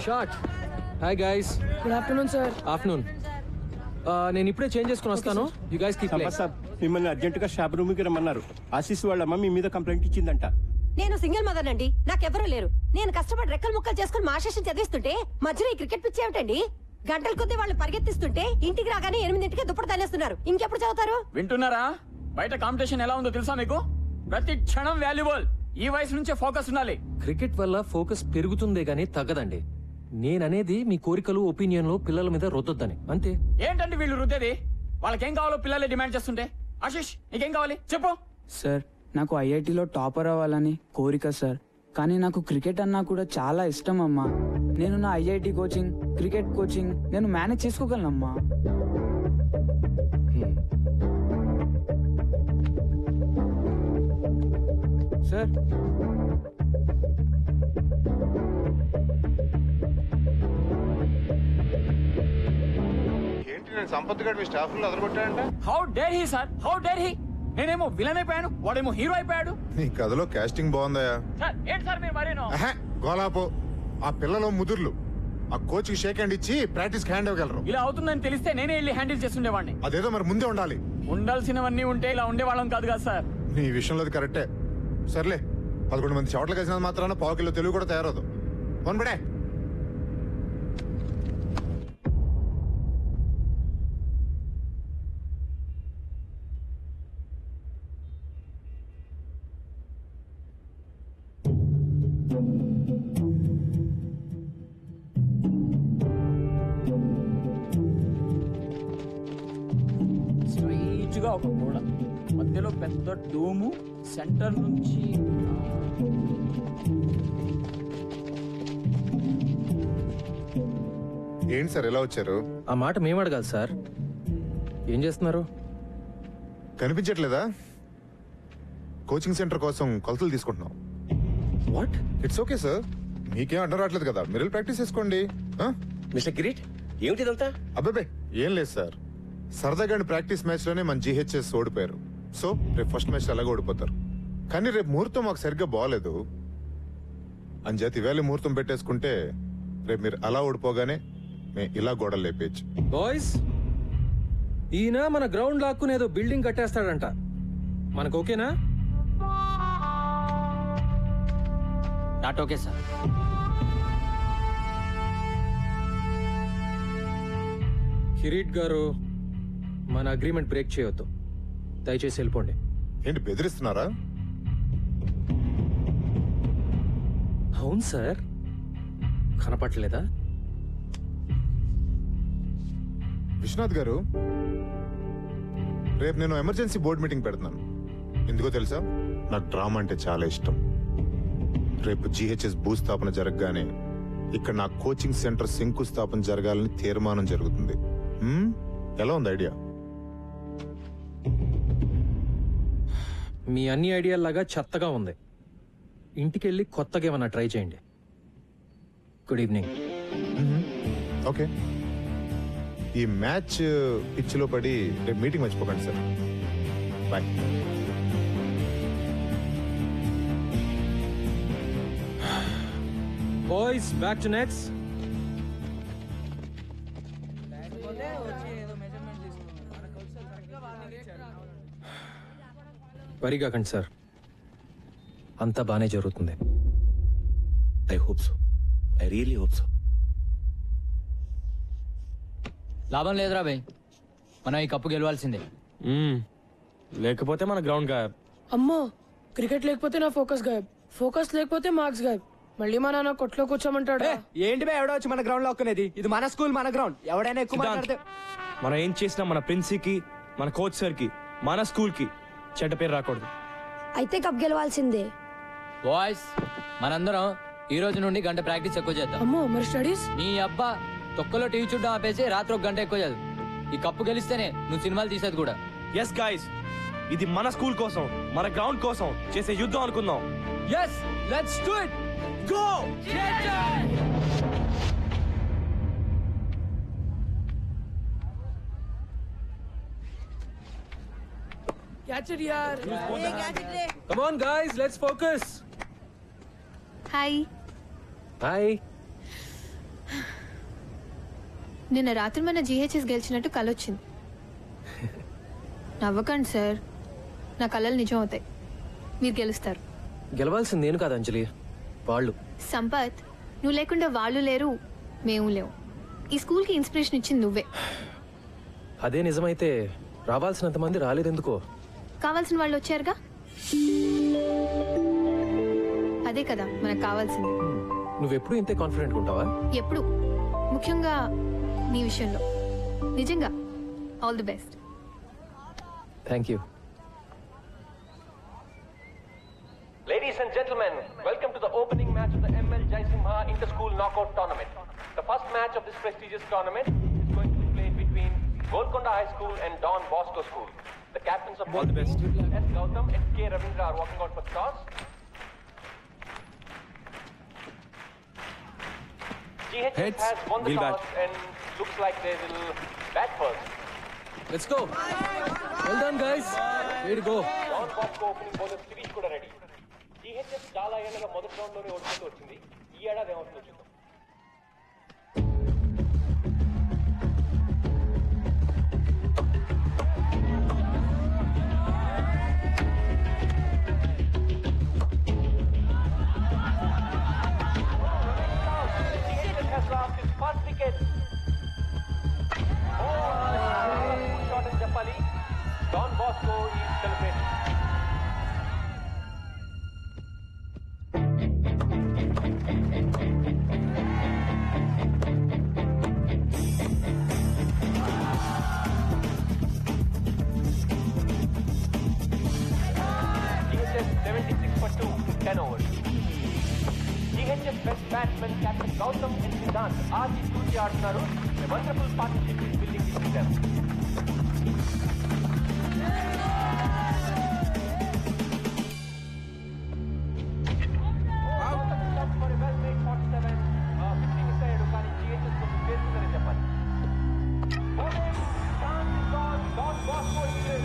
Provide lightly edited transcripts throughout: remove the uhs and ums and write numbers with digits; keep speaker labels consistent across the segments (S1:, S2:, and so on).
S1: Shot. Hi guys.
S2: Good afternoon sir.
S1: Afternoon. నేను ఇప్పుడే change చేసుకుని వస్తాను. You guys keep playing.
S3: Sir మిమ్మల్ని అర్జెంటుగా షాప్ రూమ్కి రమ్మన్నారు. ఆశీస్ వాళ్ళమ్మ మీ మీద కంప్లైంట్ ఇచ్చిందంట.
S4: నేను సింగిల్ మదర్ అండి, నాకెవరూ లేరు. నేను కష్టపడి రెక్కలు ముక్కలు చేసుకుని మా శేషం చదివిస్తుంటే మధ్యలో ఈ క్రికెట్ పిచ్చి ఏమిటండి? గంటల కొద్దీ వాళ్ళు పరిగెత్తిస్తుంటే ఇంటికి రాగానే 8ంటికే దుప్పటి తనేస్తున్నారు. ఇంకెప్పుడు చదువుతారు?
S5: వింటున్నారా? బయట కాంపిటీషన్ ఎలా ఉందో తెలుసా మీకు? ప్రతి క్షణం వాల్యుబుల్. ఈ వయసు నుంచే ఫోకస్ ఉండాలి.
S1: క్రికెట్ వల్ల ఫోకస్ పెరుగుతుందే గానీ తగ్గదండి. నేననేది మీ కోరికలు ఒపీనియన్లు పిల్లల మీద రుద్దొద్దని అంతే.
S5: ఏంటండి వీళ్ళు రుద్దేది? వాళ్ళకేం కావాలో పిల్లలే డిమాండ్ చేస్తుంటే. ఆశీష్ నీకేం కావాలి చెప్పు.
S2: సార్ నాకు ఐఐటిలో టాపర్ అవ్వాలని కోరిక సార్. కానీ నాకు క్రికెట్ అన్నా కూడా చాలా ఇష్టం అమ్మా. నేను నా ఐఐటి కోచింగ్, క్రికెట్ కోచింగ్ నేను మేనేజ్ చేసుకోగలనమ్మా. సార్
S6: ఏంటి నేను సంపత్ గారు మీ స్టాఫ్ లో అదరగొట్టాడంట?
S5: How dare he sir, how dare he. నేనేమో విలన్ అయిపోయాను, వాడేమో హీరో అయిపోయాడు.
S6: నీ కథలో కాస్టింగ్ బాగుందయా?
S5: సార్ ఏంటి సార్ మీరు మరేనో?
S6: గోలాపో. ఆ పిల్లలు ముదుర్లు ఆ కోచ్ కి షేక్ హ్యాండ్ ఇచ్చి ప్రాక్టీస్ హ్యాండ్ ఇవ్వగలరు.
S5: ఇలా అవుతుందని తెలిస్తే నేనే వెళ్ళి హ్యాండిల్ చేస్తుండేవాడిని.
S6: అదేదో మరి ముందే ఉండాలి.
S5: ఉండాల్సినవన్నీ ఉంటే ఇలా ఉండేవాళ్ళం కాదు కదా సార్.
S6: నీ విషయంలో అది కరెక్టే. సర్లే 11 మంది చోట్ల కలిసినంత మాత్రాన పావు కిలో తెలుగు కూడా తయారదు. వన్ బడే.
S5: స్ట్రైట్ గా ఒక గోడ, మధ్యలో పెద్ద డోము, సెంటర్ నుంచి
S6: ఏంటి సార్ ఎలా వచ్చారు?
S1: ఆ మాట మేము అడగాలి సార్. ఏం చేస్తున్నారు?
S6: కనిపించట్లేదా? కోచింగ్ సెంటర్ కోసం కొలతలు తీసుకుంటున్నాం.
S1: వాట్?
S6: ఇట్స్ ఓకే సార్, మీకేం అడ్డం రావట్లేదు కదా, మీరు ప్రాక్టీస్ చేసుకోండి.
S7: మిస్టర్ కిరీట్ ఏమిటిదంతా?
S6: అబ్బాబే ఏం లేదు సార్, సరదాగా ప్రాక్టీస్ మ్యాచ్ లోనే మన జీహెచ్ఎస్ ఓడిపోయారు. సో రేపు ఫస్ట్ మ్యాచ్ అలాగే ఓడిపోతారు. కానీ రేపు ముహూర్తం మాకు సరిగ్గా బాగలేదు. అంచేత ఇవాళ ముహూర్తం పెట్టేసుకుంటే రేపు మీరు అలా ఓడిపోగానే మేము ఇలా గోడలు లేపేయచ్చు.
S1: బాయ్స్, ఈయన మన గ్రౌండ్ లాక్కుని ఏదో బిల్డింగ్ కట్టేస్తాడంట. మనకు ఓకేనా?
S5: Not okay sir.
S1: కిరీట్ గారు, మన అగ్రిమెంట్ బ్రేక్ చేయొద్దు. దయచేసి వెళ్ళిపోండి.
S6: ఏంటి బెదిరిస్తున్నారా?
S1: అవును సార్, కనపట్లేదా?
S6: విశ్వనాథ్ గారు, రేపు నేను ఎమర్జెన్సీ బోర్డు మీటింగ్ పెడుతున్నాను. ఎందుకో తెలుసా? నాకు డ్రామా అంటే చాలా ఇష్టం. రేపు జీహెచ్ఎస్ భూస్థాపన జరగగానే ఇక్కడ నా కోచింగ్ సెంటర్ శంకుస్థాపన జరగాలని తీర్మానం జరుగుతుంది. ఎలా ఉంది ఐడియా?
S1: మీ అన్ని ఐడియాలాగా చెత్తగా ఉంది. ఇంటికెళ్ళి కొత్తగా ఏమన్నా ట్రై చేయండి. Good evening.
S6: ఓకే, ఈ మ్యాచ్ పిచ్లో పడి రేపు మీటింగ్ మర్చిపోకండి sir. Bye.
S1: Boys, back to nets. వరిగాకండి సార్, అంతా బానే జరుగుతుంది.
S7: I hope so, I really hope so.
S5: లాభం లేదురా భయ్, మనం ఈ కప్పు గెలవాల్సిందే.
S1: లేకపోతే మన గ్రౌండ్ గాయబ్.
S8: అమ్మో, క్రికెట్ లేకపోతే నా ఫోకస్ గాయబ్, ఫోకస్ లేకపోతే మార్క్స్ గాయబ్. మళ్ళీ మా నాన్న కొట్లో కూర్చోమంటాడు.
S2: ఏంటి బే ఎవడో వచ్చి మన గ్రౌండ్ లో ఒక్కనేది? ఇది మన స్కూల్, మన గ్రౌండ్. ఎవడైనా ఎక్కువ మాట్లాడితే
S9: మనం ఏం చేసినా మన ప్రిన్సికి, మన కోచ్ సార్ కి, మన స్కూల్ కి చెడ్డ పేరు రాకూడదు.
S8: అయితే కప్ గెలవాల్సిందే.
S5: బాయ్స్, మనందరం ఈ రోజు నుండి గంట ప్రాక్టీస్ ఎక్కువ చేద్దాం.
S8: అమ్మో, మరి స్టడీస్?
S5: నీ అబ్బా తొక్కలో టీవీ చూడడం ఆపేసి రాత్రి 1 గంట ఎక్కువ చదువు. ఈ కప్పు గెలిస్తేనే నువ్వు సినిమాలు తీసేది కూడా.
S9: ఎస్ గైస్, ఇది మన స్కూల్ కోసం, మన గ్రౌండ్ కోసం చేసే యుద్ధం అనుకుందాం.
S5: Yes, let's do it. Go!
S8: Catch it యార్.
S1: Come on guys, let's focus.
S10: Hi.
S1: Hi.
S10: నిన్న రాత్రి మన జీహెచ్ఎస్ గెలిచినట్టు కలొచ్చింది. నవ్వకండి సార్, నా కళలు నిజం అవుతాయి. మీరు గెలుస్తారు.
S1: గెలవాల్సింది నేను కాదు అంజలి, వాళ్ళు.
S10: సంపత్, నువ్వు లేకుండా వాళ్ళు లేరు, మేము లేవు. ఈ స్కూల్కి ఇన్స్పిరేషన్ ఇచ్చింది నువ్వే.
S1: అదే నిజమైతే రావాల్సినంత మంది రాలేదెందుకో?
S10: కావాల్సిన వాళ్ళు వచ్చారుగా, అదే కదా మనకు కావాల్సింది.
S1: నువ్వెప్పుడు ఇంతే కాన్ఫిడెంట్ ఉంటావా?
S10: ఎప్పుడు, ముఖ్యంగా నీ విషయంలో. నిజంగా all the best.
S1: Thank you.
S11: Ladies and gentlemen, welcome to the opening match of the ML Jaisimha Inter-School Knockout Tournament. The first match of this prestigious tournament is going to be played between Golconda High School and Don Bosco School. The captains of both teams, S. Gautam and K. Ravindra, are walking out for the toss. GHS has won the toss and looks like they will bat first.
S1: Let's go. Well done, guys. Way to go.
S11: Don Bosco opening bowler Sirish kuda ready. GHS చాలా ఏళ్ళగా మొదటి round లోనే ఓడిపోతూ వచ్చింది. ఈ ఏడాది ఏమవుతుందో చూద్దాం. GHS has lost its first wicket. Good shot అని చెప్పాలి. Don Bosco is celebrating. GHS 76 for 2, 10 overs. GHS best batsman Captain Gautam and Siddhant ఆర్జీ చూసి ఆడుతున్నారు. A wonderful partnership is building between them. For a well-made 47, 50 miss అయ్యాడు కానీ GHS కొంచెం చేస్తుందని చెప్పాలి. Bowling, chance is gone. Don Bosco is in.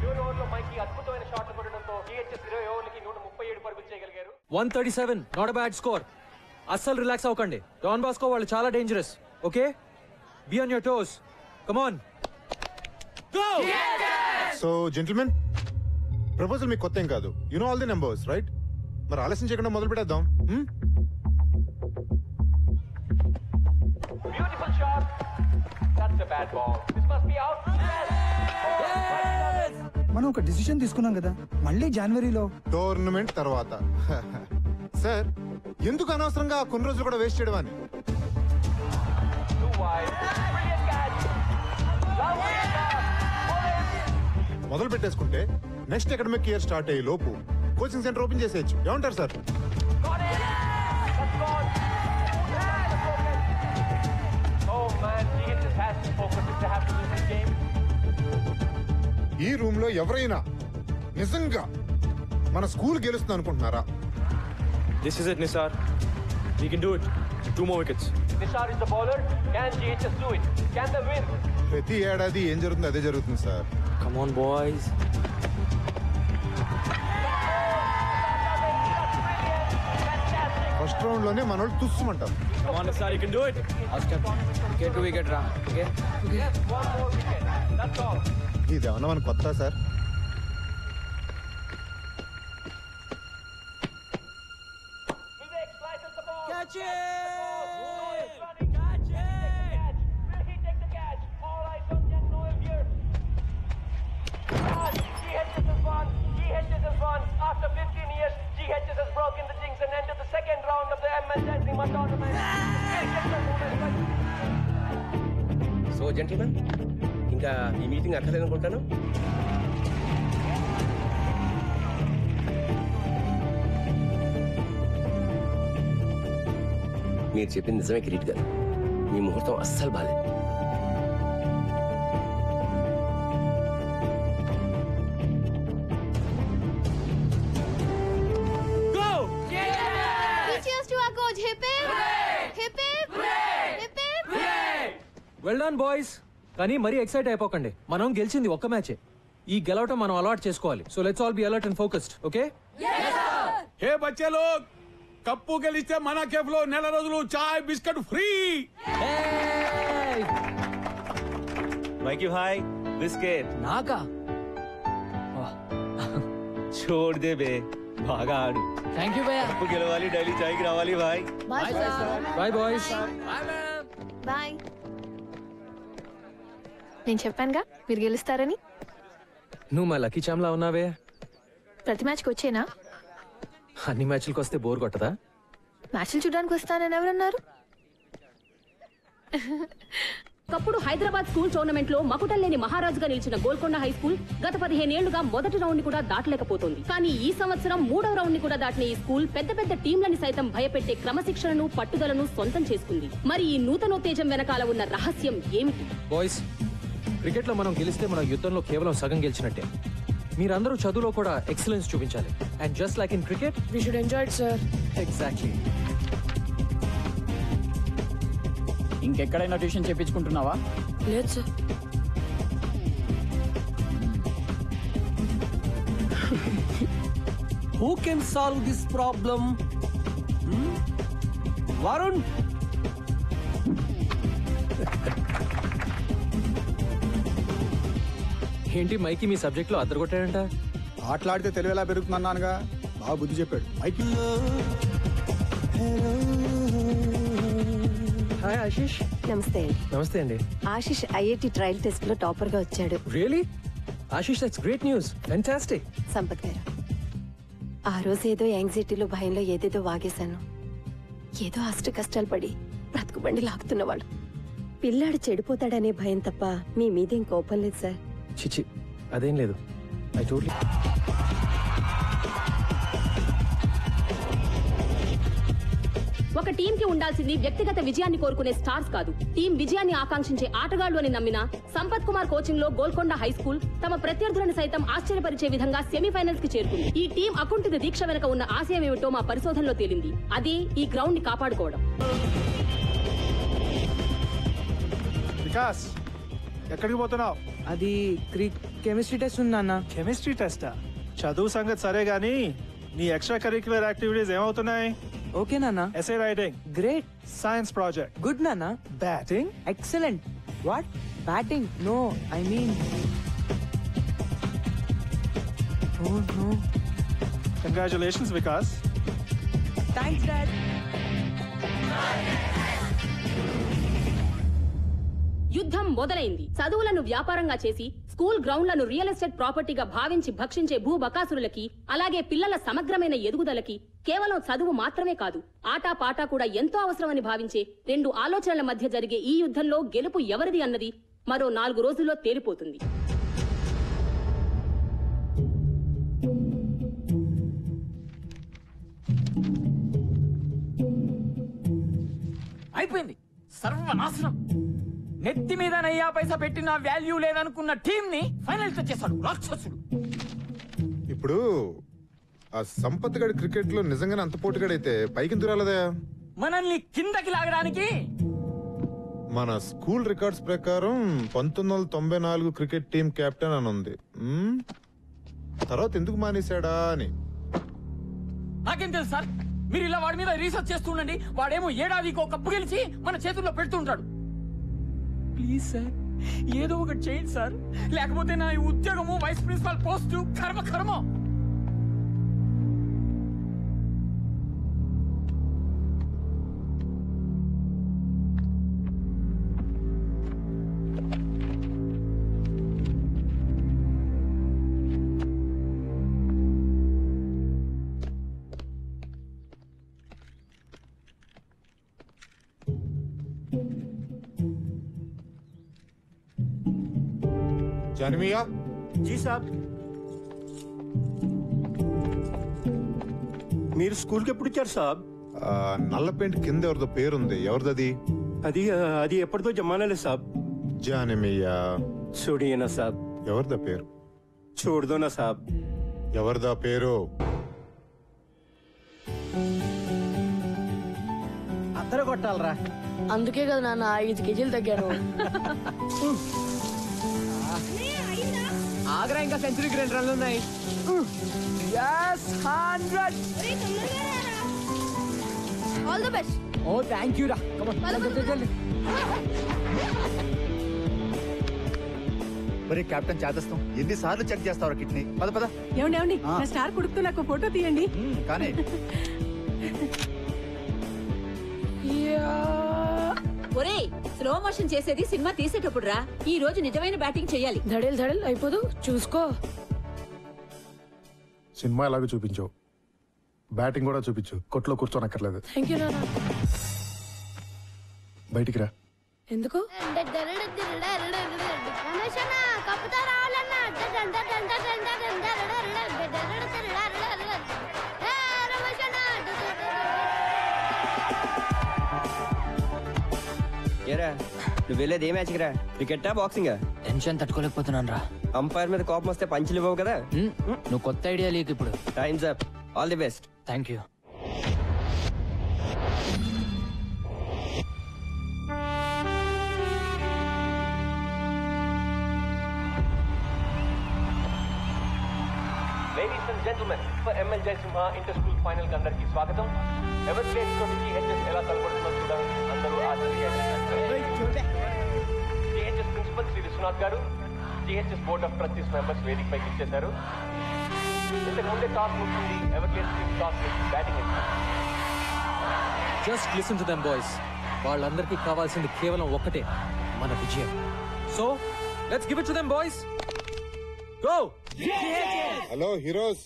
S11: చివరి ఓవర్లో మైకి అద్భుతమైన షాట్లు కొట్టడంతో GHS 20 ఓవర్లకి 137 పరుగులు చేయగలిగారు.
S1: 137, నాట్ అ బ్యాడ్ స్కోర్. అస్సలు రిలాక్స్ అవ్వకండి. డాన్ బాస్కో వాళ్ళు చాలా dangerous. Okay, be on your toes. Come on, go.
S6: So gentlemen, proposal మీకు కొత్త ఏం కాదు. You know all the numbers right? మరి ఆలస్యం చేయకుండా మొదలు పెట్టేద్దాం.
S11: Beautiful shot. That's a bad ball. This must be out.
S12: మనం ఒక డిసిషన్ తీసుకున్నాం కదా, మళ్ళీ జనవరిలో
S6: టోర్నమెంట్ తర్వాత. సార్, ఎందుకు అనవసరంగా కొన్ని రోజులు కూడా వేస్ట్ చేయడం అని?
S11: Too wide. Brilliant catch. Lovely shot.
S6: మొదలు పెట్టేసుకుంటే నెక్స్ట్ అకాడమిక్ ఇయర్ స్టార్ట్ అయ్యే లోపు కోచింగ్ సెంటర్ ఓపెన్ చేసేయచ్చు. ఏమంటారు sir?
S11: Got it. That's gone. Oh man, GHS has to focus if they have to win this game.
S6: ఈ room లో ఎవరైనా నిజంగా మన స్కూల్ గెలుస్తుంది అనుకుంటున్నారా?
S9: This is it, Nisar. We can do it. 2 more wickets.
S11: Nishar is the bowler. Can GHS do it? Can they win?
S6: ప్రతి ఏడాది ఏం జరుగుతుంది అదే జరుగుతుంది sir.
S9: Come on, boys.
S6: First round లోనే మన వాళ్ళు తుస్సుమంటారు.
S9: Come on, Nisar, you can do it.
S2: Wicket to wicket రా. Okay,
S11: Yes, one more wicket. That's all.
S6: ఇది ఏమన్నా మన కొత్త sir?
S11: Vivek slices the ball. Catch it! Catch it! Will he take the catch? All eyes on young Noel here. GHS has won. GHS has won. After 15 years, GHS has broken the jinx and entered the second round of the ML Jaisimha tournament.
S7: So gentlemen, ఇంకా ఈ meeting అక్కర్లేదనుకుంటాను. మీరు చెప్పింది నిజమే కిరీట్ గారు. మీ ముహూర్తం అస్సలు బాలేదు.
S10: Cheers to our coach. Hip hip. Hip hip. Hip hip.
S1: Well done boys. కానీ మరీ ఎక్సైట్ అయిపోకండి. మనం గెలిచింది ఒక్క మ్యాచే. ఈ గెలవటం మనం అలవాటు చేసుకోవాలి. So let's all be alert and focused. Okay?
S5: Hey बच्चे लोग,
S13: కప్పు గెలిస్తే మన కేఫ్ లో నెల రోజులు చాయ్ బిస్కెట్ ఫ్రీ.
S9: మైకి భాయ్ బిస్కెట్
S1: నాకా?
S9: छोड़ दे बे, బాగా ఆడు.
S1: థ్యాంక్ యూ భయ్యా.
S9: కప్పు గెలవాలి, డైలీ చాయ్కి రావాలి భాయ్.
S1: Bye boys.
S10: బాయ్. నేను చెప్పానుగా మీరు గెలుస్తారని.
S1: నువ్వు మా లక్కీ చామ్లా ఉన్నావే.
S10: ప్రతి మ్యాచ్కి వచ్చేనా?
S1: అన్ని మ్యాచ్లకు వస్తే బోర్ కొట్టదా?
S10: మ్యాచ్లు చూడడానికి వస్తానని ఎవరన్నారు?
S14: ఒకప్పుడు హైదరాబాద్ స్కూల్ టోర్నమెంట్ లో మకుటం లేని మహారాజుగా నిలిచిన గోల్కొండ హై స్కూల్ గత 15 ఏళ్లుగా మొదటి రౌండ్ ని కూడా దాటలేకపోతుంది. కానీ ఈ సంవత్సరం 3వ రౌండ్ ని కూడా దాటిన ఈ స్కూల్ పెద్ద పెద్ద టీంలని సైతం భయపెట్టే క్రమశిక్షణను పట్టుదలను సొంతం చేసుకుంది. మరి ఈ నూతనోత్తేజం వెనకాల ఉన్న రహస్యం ఏమిటి?
S1: బాయ్స్, క్రికెట్ లో మనం గెలిస్తే మన యుద్ధంలో కేవలం సగం గెలిచినట్టే. మీరందరూ చదువులో కూడా ఎక్సలెన్స్ చూపించాలి. And just like in cricket
S8: we should enjoy it sir.
S1: Exactly.
S5: ఇంకెక్కడైనా ట్యూషన్ చెప్పించుకుంటున్నావా?
S8: లేదు sir.
S15: Who can solve this problem? Varun?
S1: ఏంటి మైకి మీ సబ్జెక్ట్ లో అద్దరగొట్టాడంట?
S12: ఆటలాడితే తెలివి ఎలా పెరుగుతుందన్నానుగా, బాగా బుద్ధి చెప్పాడు మైకి.
S1: హాయ్ ఆశీష్.
S4: నమస్తే అండి.
S1: నమస్తే అండి.
S4: ఆశిష్ ఐఐటి ట్రయల్ టెస్ట్ లో టాపర్ గా వచ్చాడు.
S1: Really? Ashish, that's great news. Fantastic.
S4: Sampath గారు, ఆ రోజు ఏదో యాంగ్జైటీలో భయంలో ఏదేదో వాగేశాను. ఏదో అష్ట కష్టాలు పడి బ్రతుకుబండి లాగుతున్నవాడు. పిల్లాడు చెడిపోతాడనే భయం తప్ప మీ మీదేం కోపం లేదు సార్.
S1: చిచి, అదేం లేదు. I totally.
S14: ఒక టీం కి ఉండాల్సింది వ్యక్తిగత విజయాన్ని కోరుకునే స్టార్స్ కాదు, టీం విజయాన్ని ఆకాంక్షించే ఆటగాళ్లు అని నమ్మిన సంపత్ కుమార్ కోచింగ్ లో గోల్కొండ హై స్కూల్ తమ ప్రత్యర్థులను సైతం ఆశ్చర్యపరిచే విధంగా సెమీఫైనల్స్ కి చేరుకుంది. ఈ టీం అకుంఠిత దీక్ష వెనక ఉన్న ఆశయం ఏమిటో మా పరిశోధనలో తేలింది. అదే ఈ గ్రౌండ్ ని కాపాడుకోవడం.
S12: వికాస్, ఎక్కడికి పోతున్నావు?
S2: అది కెమిస్ట్రీ టెస్ట్ ఉంది అన్న.
S12: కెమిస్ట్రీ టెస్టా? చదువు సంగతి సరే గానీ నీ ఎక్స్ట్రా కరిక్యులర్ యాక్టివిటీస్ ఏమవుతున్నాయి?
S2: ఓకే నాన్న.
S12: SA writing
S2: great.
S12: Science project
S2: good నాన్న.
S12: Batting
S2: excellent. What? Batting? No, I mean oh no.
S12: Congratulations Vikas.
S2: Thanks dad.
S14: యుద్ధం మొదలైంది. చదువులను వ్యాపారంగా చేసి స్కూల్ గ్రౌండ్లను రియల్ ఎస్టేట్ ప్రాపర్టీగా భావించి భక్షించే భూబకాసురులకి, అలాగే పిల్లల సమగ్రమైన ఎదుగుదలకి కేవలం చదువు మాత్రమే కాదు, ఆటా పాటా కూడా ఎంతో అవసరమని భావించే 2 ఆలోచనల మధ్య జరిగే ఈ యుద్ధంలో గెలుపు ఎవరిది అన్నది మరో 4 రోజుల్లో తేలిపోతుంది.
S5: అయిపోయింది, సర్వనాశనం. నెత్తి మీద నయ్యా పైసా పెట్టిన వాల్యూ లేదనుకున్న టీం ని ఫైనల్ తెచ్చేశాడు రాక్షసుడు.
S6: ఇప్పుడు ఆ సంపత్ గడి క్రికెట్ లో నిజంగానే అంత పోటీగాడైతే పైకి రాలేదా?
S5: మనల్ని కిందకి లాగడానికి.
S6: మన స్కూల్ రికార్డ్స్ ప్రకారం 1994 క్రికెట్ టీం కెప్టెన్ అని ఉంది. తర్వాత ఎందుకు మానేశాడా అని
S5: నాకేం తెలుసు సార్, మీరు ఇలా వాడి మీద రీసెర్చ్ చేస్తుండండి. వాడేమో ఏడాదికి ఒక కప్పు గెలిచి మన చేతుల్లో పెడుతుంటాడు. ప్లీజ్ సార్, ఏదో ఒకటి చేయండి సార్, లేకపోతే నా ఈ ఉద్యోగము వైస్ ప్రిన్సిపాల్ పోస్టు కర్మ కర్మ.
S6: జానమియా.
S3: జీ సాబ్. మీరు స్కూల్కి ఎప్పుడు ఇచ్చారు సాబ్?
S6: నల్ల పెయింట్ కింద ఎవరిదో పేరుంది, ఎవరిదది?
S3: అది ఎప్పటిదో జమానాలే సాబ్.
S6: జానమియా.
S3: చూడియనా సాబ్.
S6: ఎవరిదా పేరు?
S3: చూడదోనా సాబ్.
S6: ఎవరిదా పేరు?
S15: అందరూ కొట్టాలరా.
S8: అందుకే కదా నాన్న 5 కేజీలు తగ్గాను.
S1: ఆగ్రా ఇంకా సెంచరీకి 2 రన్లు ఉన్నాయి.
S15: Yes, 100.
S16: All the best.
S5: Oh thank you రా.
S17: మరి కెప్టెన్ చేదస్తాం ఎన్నిసార్లు చెక్ చేస్తావు కిడ్నీ? పద పద.
S16: ఏమండి నా స్టార్ కొడుకుతో నాకు ఫోటో తీయండి.
S17: కానీ
S14: ఒరేయ్, స్లో మోషన్ చేసేది సినిమా తీసేటప్పుడు రా. ఈ రోజు నిజమైన బ్యాటింగ్ చెయ్యాలి.
S8: ధడేల్ ధడేల్ అయిపోదు, చూసుకో.
S18: సినిమా ఎలాగో చూపించావు, బ్యాటింగ్ కూడా చూపించు. కొట్లో కూర్చోనక్కర్లేదు.
S8: థ్యాంక్ యూ నాన్న.
S18: బయటికి రా.
S8: ఎందుకు?
S19: ఏరా నువ్వు వెళ్ళేది ఏ మ్యాచ్ రా? క్రికెటా బాక్సింగ్?
S5: టెన్షన్ తట్టుకోలేకపోతున్నాను రా.
S19: అంపైర్ మీద కోపం వస్తే పంచులు ఇవ్వవు కదా.
S5: నువ్వు కొత్త ఐడియా లేకు ఇప్పుడు.
S19: Times up. All the best.
S5: Thank you.
S11: Ladies and gentlemen, for ML Jaisimha inter-school final కి అందరికీ స్వాగతం. ఎవర్ ప్లేస్ తోటి GHS ఎలా తలపడుతుందో చూడాలి. అందరూ GHS principal Shri Vishwanath garu, GHS board of trustees members వేదిక పైకి ఇచ్చేశారు. ఇంతకు ముందే టాస్ ముగిసింది. Ever places team toss batting ఇస్తారు.
S1: Just listen to them boys. వాళ్ళందరికీ కావాల్సింది కేవలం ఒక్కటే, మన విజయం. So let's give it to them boys. Go!
S6: Hello heroes.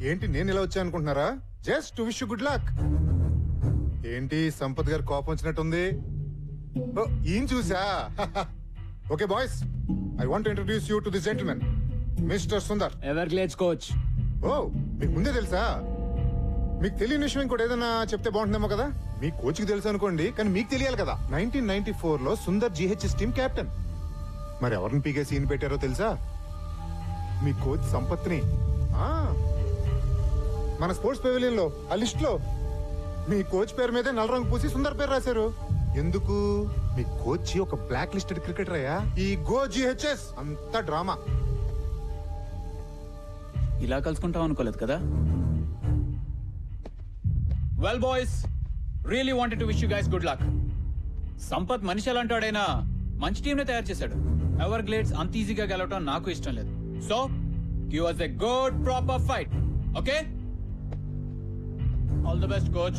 S6: ఏంటి నేను ఇలా వచ్చా అనుకుంటున్నారా? Just to wish you good luck. ఏంటి సంపత్ గారు కోపం వచ్చినట్టుంది? ఈయన చూసా. Okay boys, I want introduce you to this gentlemen, mister Sundar.
S5: Everglades coach.
S6: ఓ, మీకు ముందే తెలుసా? మీకు తెలియని విషయం ఇంకోటి ఏదైనా చెప్తే బాగుంటుందేమో కదా. మీ కోచ్ కి తెలుసు అనుకోండి, కానీ మీకు తెలియాలి కదా. 1994 లో సుందర్ GHS టీమ్ కెప్టెన్. మరి ఎవరిని పీకే సీన్ పెట్టారో తెలుసా? మీ కోచ్ సంపత్ని. మన స్పోర్ట్స్ పెవిలియన్ లో ఆ లిస్ట్ లో మీ కోచ్ పేరు మీదే నల్ల రంగు పూసి సుందర్ పేరు రాశారు. ఎందుకు? మీ కోచ్ ఒక బ్లాక్ లిస్టెడ్ క్రికెటర్ అయ్యా. ఈ గో GHS అంతా డ్రామా.
S2: ఇలా కలుసుకుంటాం అనుకోలేదు కదా.
S5: Well boys, really wanted to wish you guys good luck. Sampath మనిషి ఎలాంటాడైనా మంచి టీమ్ ని తయారు చేశాడు. ఎవర్ గ్లేడ్స్ అంత ఈజీగా గెలవటం నాకు ఇష్టం లేదు. So give us a good proper fight. Okay? All the best, coach.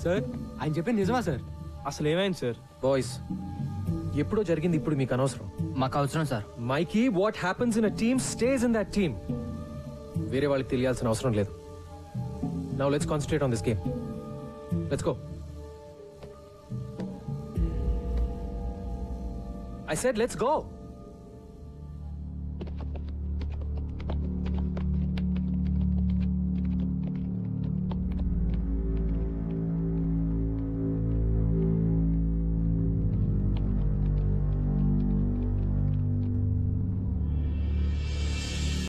S1: Sir,
S9: ఆయన చెప్పింది నిజమా సార్? అసలు ఏమైంది సార్?
S1: బాయ్స్, ఎప్పుడో జరిగింది, ఇప్పుడు మీకు అనవసరం.
S5: మాకు అవసరం sir.
S1: Mikey, what happens in a team stays in that team. వేరే వాళ్ళకి తెలియాల్సిన అవసరం లేదు. Now let's concentrate on this game. Let's go. I said let's go.